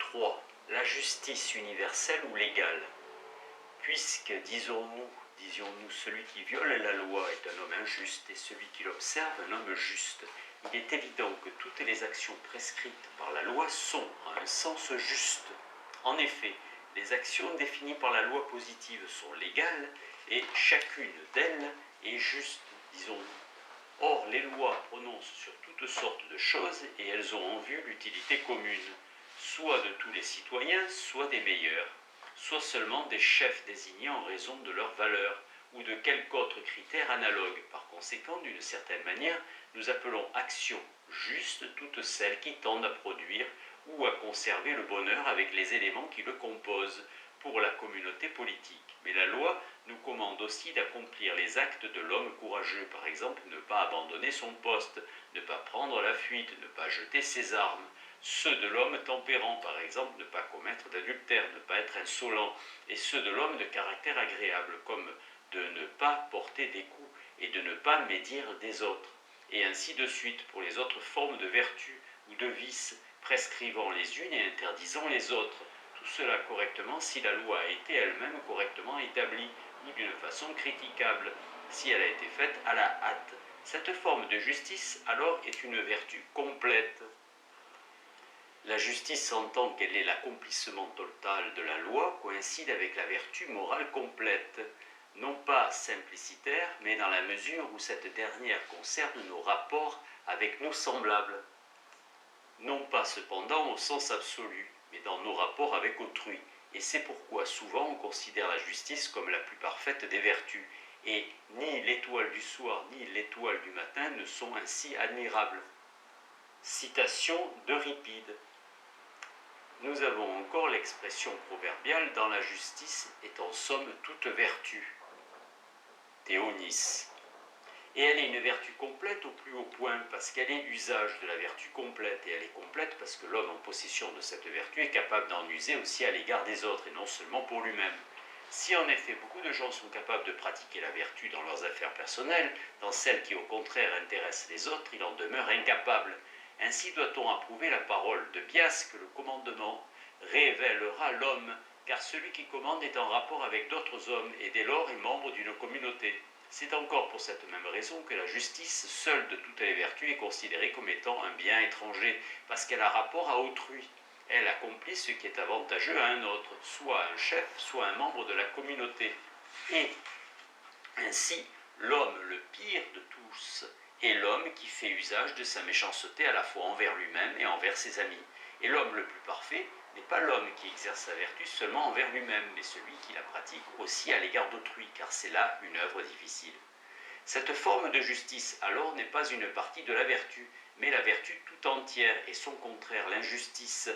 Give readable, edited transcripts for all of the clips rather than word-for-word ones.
3. La justice universelle ou légale. Puisque, disions-nous, celui qui viole la loi est un homme injuste et celui qui l'observe un homme juste, il est évident que toutes les actions prescrites par la loi sont, en un sens, justes. En effet, les actions définies par la loi positive sont légales et chacune d'elles est juste, disons-nous. Or, les lois prononcent sur toutes sortes de choses et elles ont en vue l'utilité commune, soit de tous les citoyens, soit des meilleurs, soit seulement des chefs désignés en raison de leur valeur ou de quelque autre critère analogue. Par conséquent, d'une certaine manière, nous appelons actions justes toutes celles qui tendent à produire ou à conserver le bonheur avec les éléments qui le composent pour la communauté politique. Mais la loi nous commande aussi d'accomplir les actes de l'homme courageux, par exemple ne pas abandonner son poste, ne pas prendre la fuite, ne pas jeter ses armes. Ceux de l'homme tempérant, par exemple, ne pas commettre d'adultère, ne pas être insolent, et ceux de l'homme de caractère agréable, comme de ne pas porter des coups et de ne pas médire des autres, et ainsi de suite pour les autres formes de vertu ou de vice, prescrivant les unes et interdisant les autres. Tout cela correctement si la loi a été elle-même correctement établie, ou d'une façon critiquable, si elle a été faite à la hâte. Cette forme de justice, alors, est une vertu complète. La justice, en tant qu'elle est l'accomplissement total de la loi, coïncide avec la vertu morale complète, non pas simplicitaire, mais dans la mesure où cette dernière concerne nos rapports avec nos semblables. Non pas cependant au sens absolu, mais dans nos rapports avec autrui. Et c'est pourquoi souvent on considère la justice comme la plus parfaite des vertus. Et ni l'étoile du soir ni l'étoile du matin ne sont ainsi admirables. Citation d'Euripide. Nous avons encore l'expression proverbiale « dans la justice est en somme toute vertu ». Théonis. Et elle est une vertu complète au plus haut point, parce qu'elle est l'usage de la vertu complète, et elle est complète parce que l'homme en possession de cette vertu est capable d'en user aussi à l'égard des autres, et non seulement pour lui-même. Si en effet beaucoup de gens sont capables de pratiquer la vertu dans leurs affaires personnelles, dans celles qui au contraire intéressent les autres, il en demeure incapable. Ainsi doit-on approuver la parole de Bias que le commandement révélera l'homme, car celui qui commande est en rapport avec d'autres hommes et dès lors est membre d'une communauté. C'est encore pour cette même raison que la justice, seule de toutes les vertus, est considérée comme étant un bien étranger, parce qu'elle a rapport à autrui. Elle accomplit ce qui est avantageux à un autre, soit un chef, soit un membre de la communauté. Et ainsi, l'homme le pire de tous est l'homme qui fait usage de sa méchanceté à la fois envers lui-même et envers ses amis. Et l'homme le plus parfait n'est pas l'homme qui exerce sa vertu seulement envers lui-même, mais celui qui la pratique aussi à l'égard d'autrui, car c'est là une œuvre difficile. Cette forme de justice, alors, n'est pas une partie de la vertu, mais la vertu tout entière, et son contraire, l'injustice,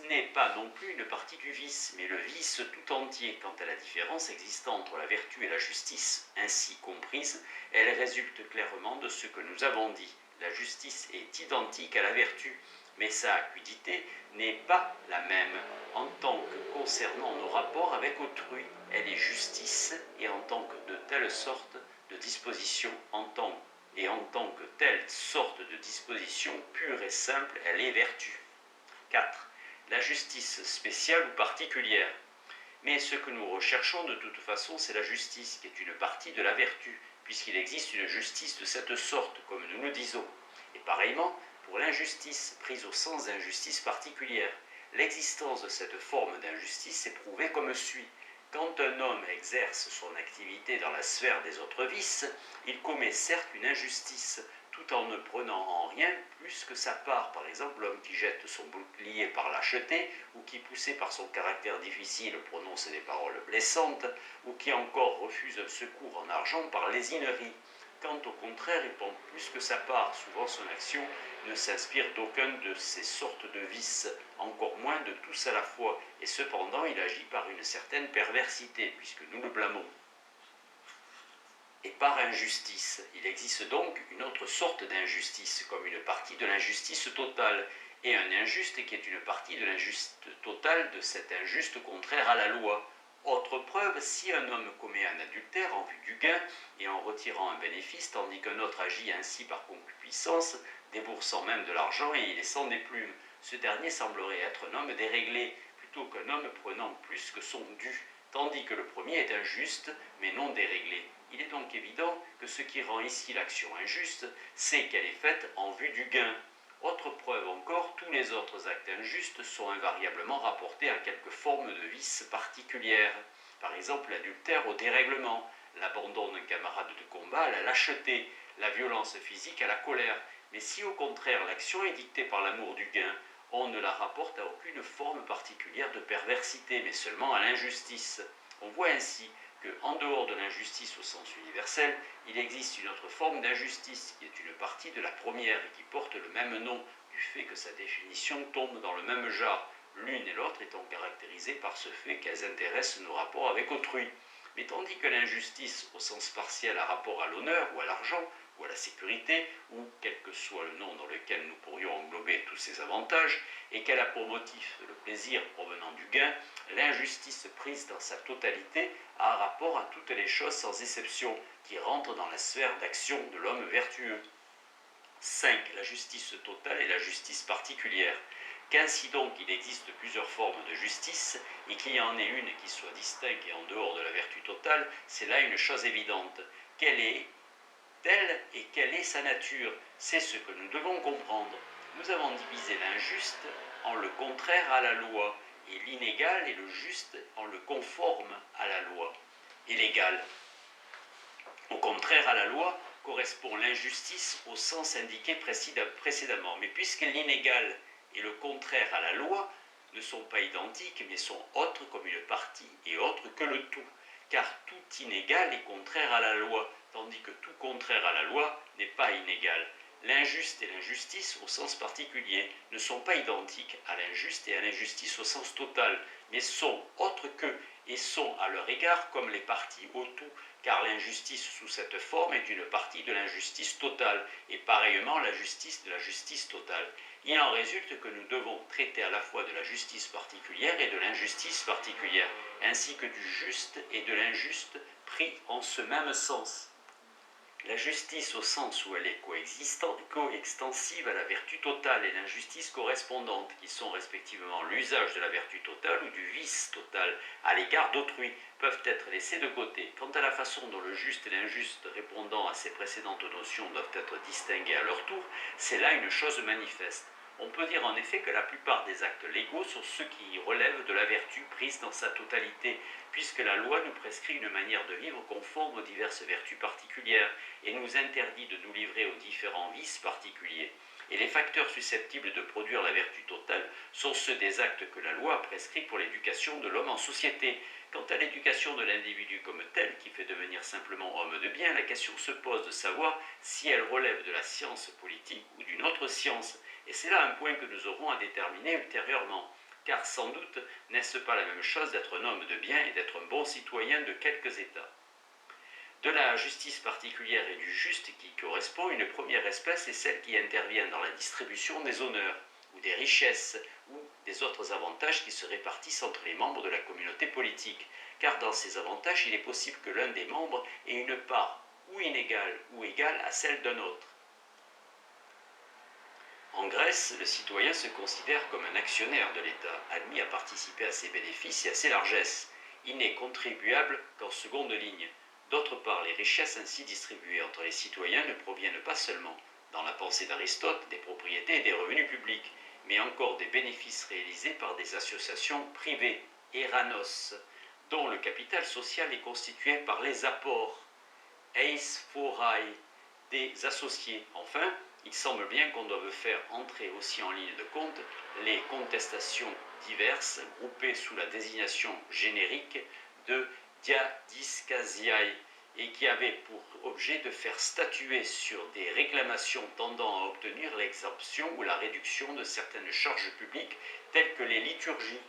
n'est pas non plus une partie du vice, mais le vice tout entier. Quant à la différence existant entre la vertu et la justice, ainsi comprise, elle résulte clairement de ce que nous avons dit. La justice est identique à la vertu, mais sa acuité n'est pas la même. En tant que concernant nos rapports avec autrui, elle est justice, et en tant que de telle sorte de disposition, en tant que telle sorte de disposition pure et simple, elle est vertu. 4. La justice spéciale ou particulière. Mais ce que nous recherchons de toute façon, c'est la justice, qui est une partie de la vertu, puisqu'il existe une justice de cette sorte, comme nous le disons. Et pareillement, pour l'injustice, prise au sens d'injustice particulière, l'existence de cette forme d'injustice est prouvée comme suit. Quand un homme exerce son activité dans la sphère des autres vices, il commet certes une injustice, tout en ne prenant en rien plus que sa part. Par exemple, l'homme qui jette son bouclier par lâcheté, ou qui, poussé par son caractère difficile, prononce des paroles blessantes, ou qui encore refuse un secours en argent par lésinerie. Quand au contraire, il prend plus que sa part, souvent son action ne s'inspire d'aucun de ces sortes de vices, encore moins de tous à la fois, et cependant il agit par une certaine perversité, puisque nous le blâmons. Et par injustice, il existe donc une autre sorte d'injustice, comme une partie de l'injustice totale, et un injuste qui est une partie de l'injuste totale de cet injuste contraire à la loi. Autre preuve, si un homme commet un adultère en vue du gain et en retirant un bénéfice, tandis qu'un autre agit ainsi par concupiscence, déboursant même de l'argent et y laissant des plumes, ce dernier semblerait être un homme déréglé, plutôt qu'un homme prenant plus que son dû, tandis que le premier est injuste, mais non déréglé. Il est donc évident que ce qui rend ici l'action injuste, c'est qu'elle est faite en vue du gain. Autre preuve encore, tous les autres actes injustes sont invariablement rapportés à quelque forme de vice particulière. Par exemple, l'adultère au dérèglement, l'abandon d'un camarade de combat à la lâcheté, la violence physique à la colère. Mais si au contraire l'action est dictée par l'amour du gain, on ne la rapporte à aucune forme particulière de perversité, mais seulement à l'injustice. On voit ainsi qu'en dehors de l'injustice au sens universel, il existe une autre forme d'injustice, qui est une partie de la première et qui porte le même nom, du fait que sa définition tombe dans le même genre, l'une et l'autre étant caractérisées par ce fait qu'elles intéressent nos rapports avec autrui. Mais tandis que l'injustice, au sens partiel, a rapport à l'honneur ou à l'argent, ou à la sécurité, ou quel que soit le nom dans lequel nous pourrions englober tous ces avantages, et qu'elle a pour motif le plaisir provenant du gain, l'injustice prise dans sa totalité a rapport à toutes les choses sans exception, qui rentrent dans la sphère d'action de l'homme vertueux. 5. La justice totale et la justice particulière. Qu'ainsi donc il existe plusieurs formes de justice, et qu'il y en ait une qui soit distincte et en dehors de la vertu totale, c'est là une chose évidente. Quelle est telle et quelle est sa nature? C'est ce que nous devons comprendre. Nous avons divisé l'injuste en le contraire à la loi, et l'inégal et le juste en le conforme à la loi. Et l'égal, au contraire à la loi, correspond l'injustice au sens indiqué précédemment. Mais puisque l'inégal et le contraire à la loi ne sont pas identiques, mais sont autres comme une partie et autres que le tout, car tout inégal est contraire à la loi, tandis que tout contraire à la loi n'est pas inégal. L'injuste et l'injustice, au sens particulier, ne sont pas identiques à l'injuste et à l'injustice au sens total, mais sont autres que, et sont à leur égard comme les parties au tout, car l'injustice sous cette forme est une partie de l'injustice totale, et pareillement la justice de la justice totale. Il en résulte que nous devons traiter à la fois de la justice particulière et de l'injustice particulière, ainsi que du juste et de l'injuste pris en ce même sens. La justice au sens où elle est coextensive à la vertu totale et l'injustice correspondante, qui sont respectivement l'usage de la vertu totale ou du vice total à l'égard d'autrui, peuvent être laissées de côté. Quant à la façon dont le juste et l'injuste répondant à ces précédentes notions doivent être distingués à leur tour, c'est là une chose manifeste. On peut dire en effet que la plupart des actes légaux sont ceux qui relèvent de la vertu prise dans sa totalité, puisque la loi nous prescrit une manière de vivre conforme aux diverses vertus particulières et nous interdit de nous livrer aux différents vices particuliers. Et les facteurs susceptibles de produire la vertu totale sont ceux des actes que la loi a prescrits pour l'éducation de l'homme en société. Quant à l'éducation de l'individu comme tel, qui fait devenir simplement homme de bien, la question se pose de savoir si elle relève de la science politique ou d'une autre science. Et c'est là un point que nous aurons à déterminer ultérieurement. Car sans doute n'est-ce pas la même chose d'être un homme de bien et d'être un bon citoyen de quelques États. De la justice particulière et du juste qui correspond, une première espèce est celle qui intervient dans la distribution des honneurs, ou des richesses, ou des autres avantages qui se répartissent entre les membres de la communauté politique. Car dans ces avantages, il est possible que l'un des membres ait une part ou inégale ou égale à celle d'un autre. En Grèce, le citoyen se considère comme un actionnaire de l'État, admis à participer à ses bénéfices et à ses largesses. Il n'est contribuable qu'en seconde ligne. D'autre part, les richesses ainsi distribuées entre les citoyens ne proviennent pas seulement, dans la pensée d'Aristote, des propriétés et des revenus publics, mais encore des bénéfices réalisés par des associations privées, eranos, dont le capital social est constitué par les apports, eis forai, des associés. Enfin, il semble bien qu'on doive faire entrer aussi en ligne de compte les contestations diverses groupées sous la désignation générique de diadiskasiae et qui avaient pour objet de faire statuer sur des réclamations tendant à obtenir l'exemption ou la réduction de certaines charges publiques telles que les liturgies.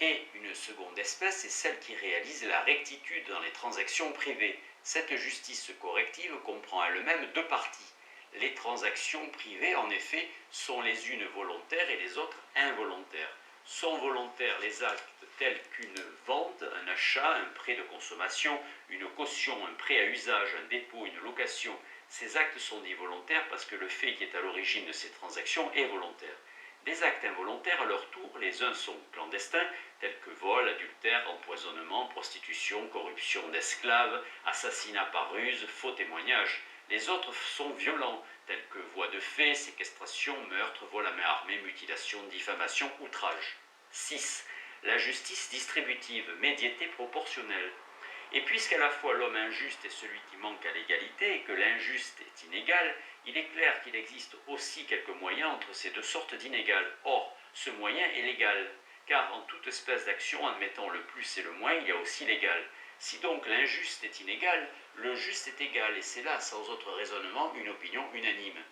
Et une seconde espèce est celle qui réalise la rectitude dans les transactions privées. Cette justice corrective comprend elle-même deux parties. Les transactions privées, en effet, sont les unes volontaires et les autres involontaires. Sont volontaires les actes tels qu'une vente, un achat, un prêt de consommation, une caution, un prêt à usage, un dépôt, une location. Ces actes sont dits volontaires parce que le fait qui est à l'origine de ces transactions est volontaire. Les actes involontaires, à leur tour, les uns sont clandestins, tels que vol, adultère, empoisonnement, prostitution, corruption d'esclaves, assassinat par ruse, faux témoignage. Les autres sont violents, tels que voies de fait, séquestration, meurtre, vol à main armée, mutilation, diffamation, outrage. 6. La justice distributive, médiété proportionnelle. Et puisqu'à la fois l'homme injuste est celui qui manque à l'égalité et que l'injuste est inégal, il est clair qu'il existe aussi quelques moyens entre ces deux sortes d'inégal. Or, ce moyen est l'égal, car en toute espèce d'action, admettant le plus et le moins, il y a aussi l'égal. Si donc l'injuste est inégal, le juste est égal, et c'est là, sans autre raisonnement, une opinion unanime.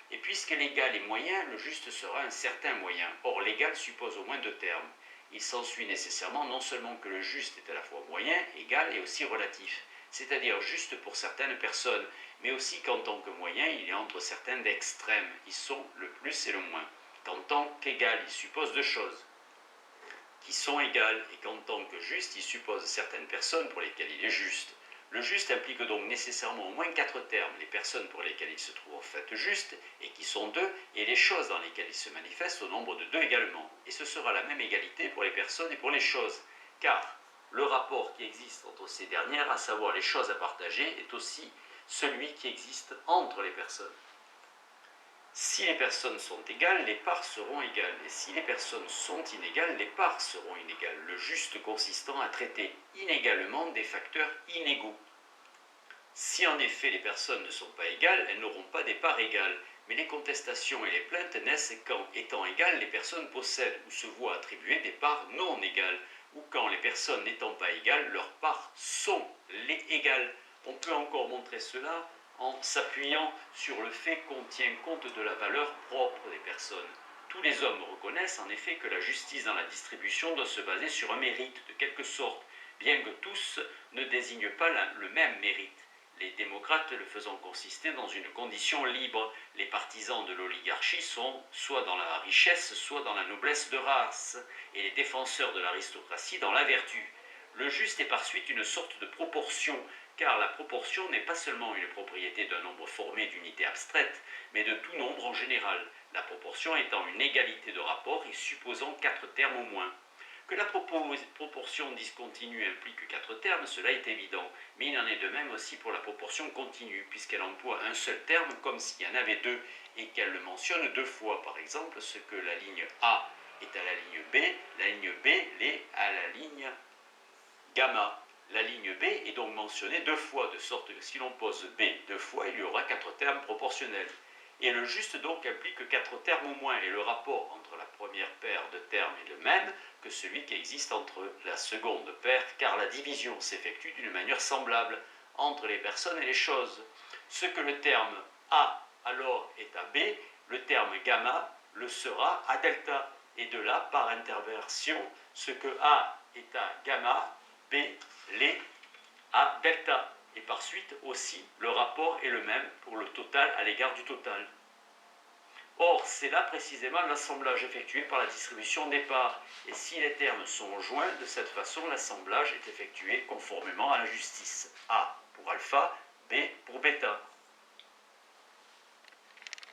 Et puisque l'égal est moyen, le juste sera un certain moyen. Or, l'égal suppose au moins deux termes. Il s'ensuit nécessairement non seulement que le juste est à la fois moyen, égal et aussi relatif, c'est-à-dire juste pour certaines personnes, mais aussi qu'en tant que moyen, il est entre certains d'extrêmes, ils sont le plus et le moins. Qu'en tant qu'égal, il suppose deux choses qui sont égales, et qu'en tant que juste, il suppose certaines personnes pour lesquelles il est juste. Le juste implique donc nécessairement au moins quatre termes, les personnes pour lesquelles il se trouve en fait juste, et qui sont deux, et les choses dans lesquelles il se manifeste au nombre de deux également. Et ce sera la même égalité pour les personnes et pour les choses, car le rapport qui existe entre ces dernières, à savoir les choses à partager, est aussi celui qui existe entre les personnes. Si les personnes sont égales, les parts seront égales, et si les personnes sont inégales, les parts seront inégales, le juste consistant à traiter inégalement des facteurs inégaux. Si en effet les personnes ne sont pas égales, elles n'auront pas des parts égales, mais les contestations et les plaintes naissent quand, étant égales, les personnes possèdent ou se voient attribuer des parts non égales, ou quand les personnes n'étant pas égales, leurs parts sont égales. On peut encore montrer cela en s'appuyant sur le fait qu'on tient compte de la valeur propre des personnes. Tous les hommes reconnaissent en effet que la justice dans la distribution doit se baser sur un mérite de quelque sorte, bien que tous ne désignent pas le même mérite. Les démocrates le faisant consister dans une condition libre. Les partisans de l'oligarchie sont soit dans la richesse, soit dans la noblesse de race, et les défenseurs de l'aristocratie dans la vertu. Le juste est par suite une sorte de proportion, car la proportion n'est pas seulement une propriété d'un nombre formé d'unités abstraites, mais de tout nombre en général, la proportion étant une égalité de rapport et supposant quatre termes au moins. Que la proportion discontinue implique quatre termes, cela est évident, mais il en est de même aussi pour la proportion continue, puisqu'elle emploie un seul terme comme s'il y en avait deux, et qu'elle le mentionne deux fois. Par exemple, ce que la ligne A est à la ligne B, la ligne B l'est à la ligne gamma. La ligne B est donc mentionnée deux fois, de sorte que si l'on pose B deux fois, il y aura quatre termes proportionnels. Et le juste donc implique quatre termes au moins, et le rapport entre la première paire de termes est le même que celui qui existe entre la seconde paire, car la division s'effectue d'une manière semblable entre les personnes et les choses. Ce que le terme A alors est à B, le terme gamma le sera à delta, et de là, par interversion, ce que A est à gamma, B l'est à delta. Et par suite aussi, le rapport est le même pour le total à l'égard du total. Or, c'est là précisément l'assemblage effectué par la distribution des parts. Et si les termes sont joints, de cette façon, l'assemblage est effectué conformément à la justice. A pour alpha, B pour bêta.